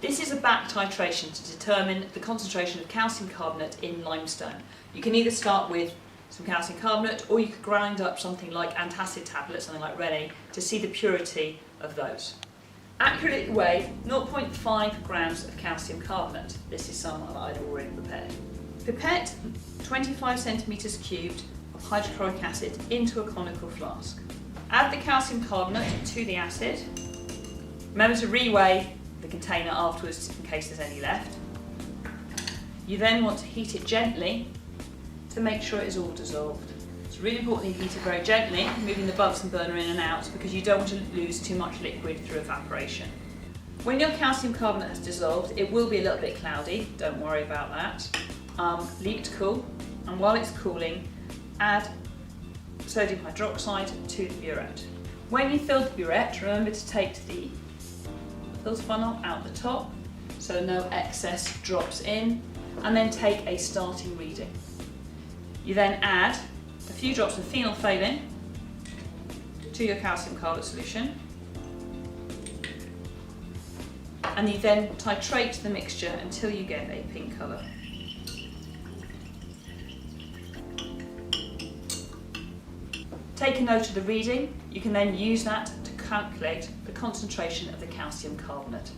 This is a back titration to determine the concentration of calcium carbonate in limestone. You can either start with some calcium carbonate or you could grind up something like antacid tablets, something like Rennie, to see the purity of those. Accurately weigh 0.5 grams of calcium carbonate. This is some that I'd already prepared. Pipette 25 centimetres cubed of hydrochloric acid into a conical flask. Add the calcium carbonate to the acid. Remember to re-weigh the container afterwards in case there's any left. You then want to heat it gently to make sure it is all dissolved. It's really important you heat it very gently, moving the Bunsen burner in and out because you don't want to lose too much liquid through evaporation. When your calcium carbonate has dissolved, it will be a little bit cloudy, don't worry about that. Leave it to cool, and while it's cooling, add sodium hydroxide to the burette. When you fill the burette, remember to take the filter funnel out the top so no excess drops in, and then take a starting reading. You then add a few drops of phenolphthalein to your calcium carbonate solution, and you then titrate the mixture until you get a pink colour. Take a note of the reading. You can then use that to calculate the concentration of the calcium carbonate.